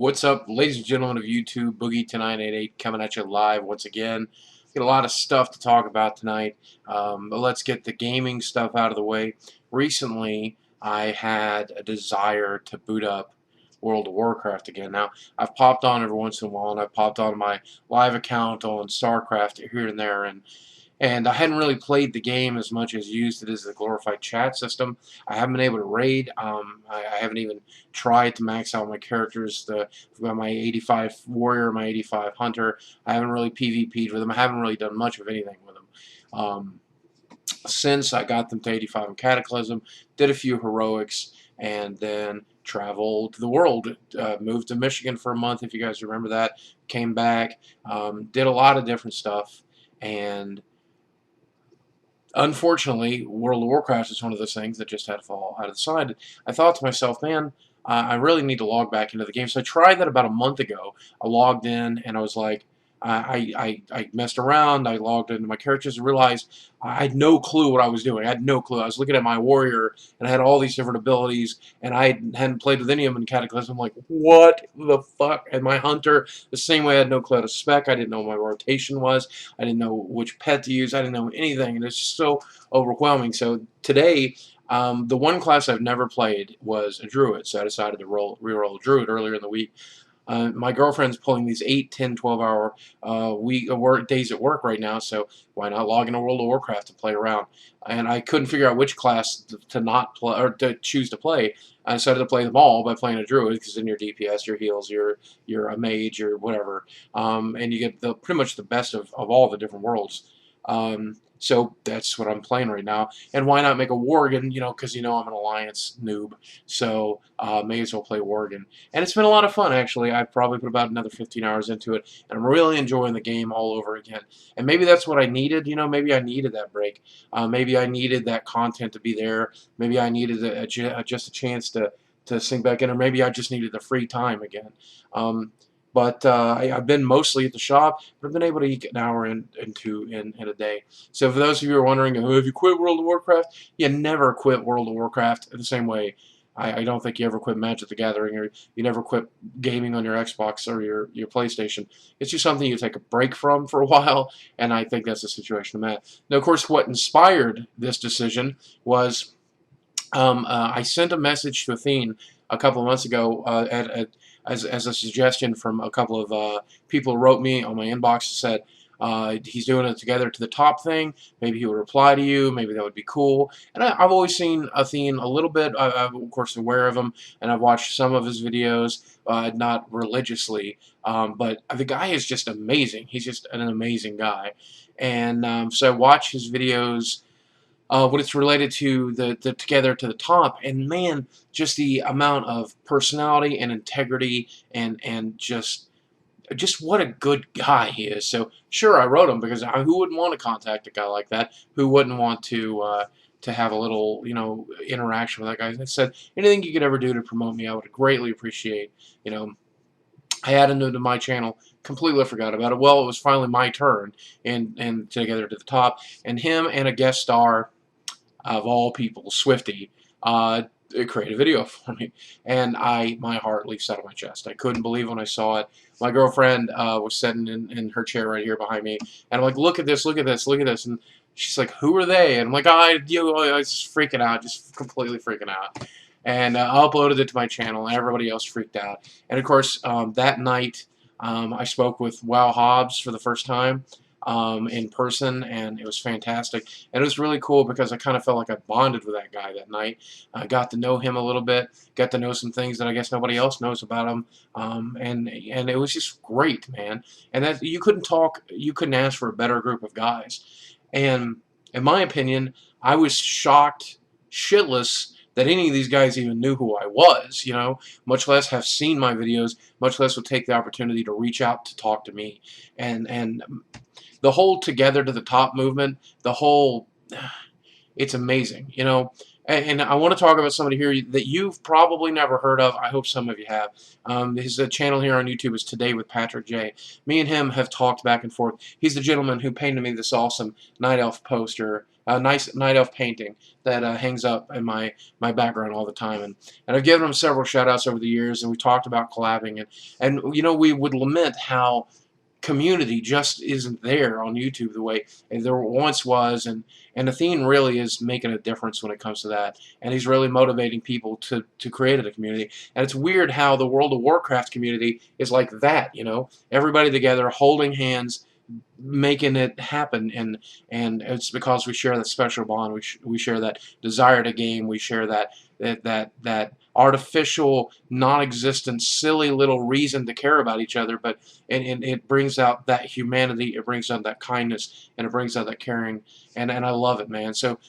What's up, ladies and gentlemen of YouTube? Boogie2988 coming at you live once again. Got a lot of stuff to talk about tonight, but let's get the gaming stuff out of the way. Recently, I had a desire to boot up World of Warcraft again. Now, I've popped on every once in a while, and I've popped on my live account on StarCraft here and there, and I hadn't really played the game as much as used it as a glorified chat system. I haven't been able to raid. I haven't even tried to max out my characters. I've got my 85 warrior, my 85 hunter. I haven't really PvP'd with them. I haven't really done much of anything with them. Since I got them to 85 in Cataclysm, did a few heroics, and then traveled the world. Moved to Michigan for a month, if you guys remember that. Came back, did a lot of different stuff, and unfortunately, World of Warcraft is one of those things that just had to fall out of the side. I thought to myself, man, I really need to log back into the game. So I tried that about a month ago. I logged in and I was like, I messed around. I logged into my characters and realized I had no clue what I was doing. I had no clue. I was looking at my warrior and I had all these different abilities, and I hadn't played with any of them in Cataclysm. I'm like, what the fuck? And my hunter, the same way, I had no clue how to spec. I didn't know what my rotation was. I didn't know which pet to use. I didn't know anything, and it's just so overwhelming. So today, the one class I've never played was a druid, so I decided to re-roll a druid earlier in the week. My girlfriend's pulling these 8, 10, 12-hour days at work right now, so why not log into World of Warcraft and play around? And I couldn't figure out which class to not play or to choose to play. I decided to play them all by playing a druid, because then your DPS, your heals, you're a mage, or whatever, and you get pretty much the best of all the different worlds. So that's what I'm playing right now. And why not make a Worgen? Because I'm an Alliance noob, so may as well play Worgen. And it's been a lot of fun, actually. I've probably put about another 15 hours into it, and I'm really enjoying the game all over again. And maybe that's what I needed. Maybe I needed that break. Maybe I needed that content to be there. Maybe I needed just a chance to sink back in, or maybe I just needed the free time again. But I've been mostly at the shop, but I've been able to eke an hour in a day. So for those of you who are wondering, oh, have you quit World of Warcraft? You never quit World of Warcraft the same way. I don't think you ever quit Magic the Gathering, or you never quit gaming on your Xbox or your PlayStation. It's just something you take a break from for a while, and I think that's the situation I'm at. Now, of course, what inspired this decision was I sent a message to Athene a couple of months ago as a suggestion from a couple of people who wrote me on my inbox and said, he's doing a Together to the Top thing. Maybe he would reply to you. Maybe that would be cool. And I've always seen Athene a little bit. I'm, of course, aware of him, and I've watched some of his videos, not religiously. But the guy is just amazing. He's just an amazing guy. And so I watch his videos when it's related to the Together to the Top, and man, just the amount of personality and integrity, and just what a good guy he is. So sure, I wrote him because who wouldn't want to contact a guy like that? Who wouldn't want to have a little interaction with that guy? I said, anything you could ever do to promote me, I would greatly appreciate. I added him to my channel, completely forgot about it. Well, it was finally my turn, and Together to the Top, and him and a guest star of all people, Swifty, created a video for me, and my heart leaps out of my chest. I couldn't believe when I saw it. My girlfriend was sitting in her chair right here behind me, and I'm like, look at this, look at this, look at this, and she's like, who are they? And I'm like, I was just freaking out, just completely freaking out. And I uploaded it to my channel, and everybody else freaked out. And of course, that night, I spoke with WowHobbs for the first time in person, and it was fantastic. And it was really cool because I kind of felt like I bonded with that guy that night. I got to know him a little bit, got to know some things that I guess nobody else knows about him, and it was just great, man. And that you couldn't ask for a better group of guys. And in my opinion, I was shocked shitless that any of these guys even knew who I was, much less have seen my videos, much less would take the opportunity to reach out to talk to me. And the whole Together to the Top movement, it's amazing. And I want to talk about somebody here that you've probably never heard of. I hope some of you have. His channel here on YouTube is Today with Patrick J. Me and him have talked back and forth. He's the gentleman who painted me this awesome night elf poster, nice night elf painting that hangs up in my background all the time. And I've given him several shout outs over the years, and we talked about collabing. And you know, we would lament how community just isn't there on YouTube the way there once was, and Athene really is making a difference when it comes to that, and he's really motivating people to create a community. And it's weird how the World of Warcraft community is like that, you know, everybody together holding hands, making it happen, and it's because we share that special bond. We share that desire to game. We share that artificial, non-existent, silly little reason to care about each other. But and it brings out that humanity. It brings out that kindness, and it brings out that caring. And I love it, man. So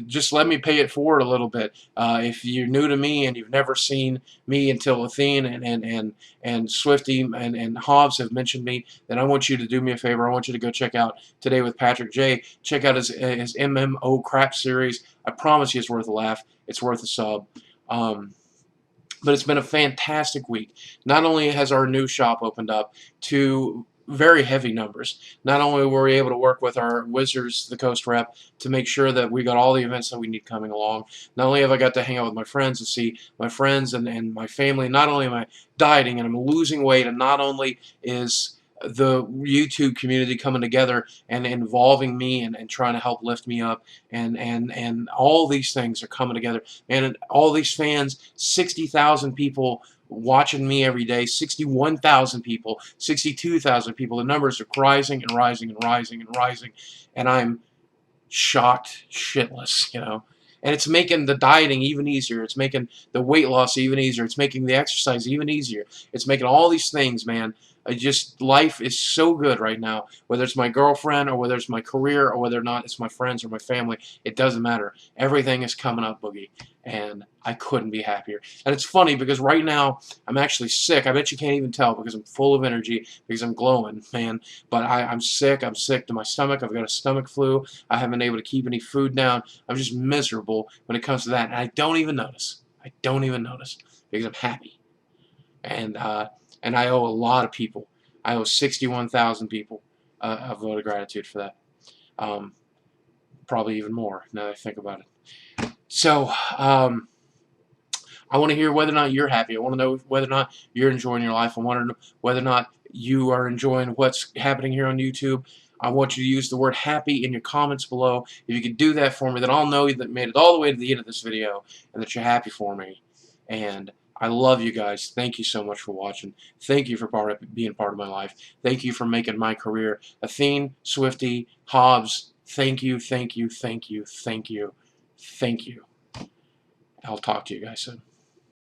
just let me pay it forward a little bit. If you're new to me and you've never seen me until Athene and Swifty and Hobbs have mentioned me, then I want you to do me a favor. I want you to go check out Today with Patrick J. Check out his MMO crap series. I promise you it's worth a laugh. It's worth a sub. But it's been a fantastic week. Not only has our new shop opened up to very heavy numbers, not only were we able to work with our Wizards, the Coast rep, to make sure that we got all the events that we need coming along, not only have I got to hang out with my friends and see my friends and my family, not only am I dieting and I'm losing weight, and not only is the YouTube community coming together and involving me and trying to help lift me up, and all these things are coming together, and all these fans, 60,000 people watching me every day, 61,000 people, 62,000 people. The numbers are rising and rising and rising and rising, and I'm shocked shitless, you know. And it's making the dieting even easier. It's making the weight loss even easier. It's making the exercise even easier. It's making all these things, man. Just life is so good right now. Whether it's my girlfriend or whether it's my career or whether or not it's my friends or my family, it doesn't matter. Everything is coming up, Boogie, and I couldn't be happier. And it's funny because right now I'm actually sick. I bet you can't even tell because I'm full of energy, because I'm glowing, man. But I'm sick. I'm sick to my stomach. I've got a stomach flu. I haven't been able to keep any food down. I'm just miserable when it comes to that, and I don't even notice. I don't even notice because I'm happy, and I owe a lot of people. I owe 61,000 people a vote of gratitude for that. Um, Probably even more now that I think about it. So I want to hear whether or not you're happy. I want to know whether or not you're enjoying your life. I want to know whether or not you are enjoying what's happening here on YouTube. I want you to use the word happy in your comments below. If you could do that for me, then I'll know that you made it all the way to the end of this video and that you're happy for me. And I love you guys. Thank you so much for watching. Thank you for being part of my life. Thank you for making my career. Athene, Swifty, Hobbs, thank you, thank you, thank you, thank you, thank you. I'll talk to you guys soon.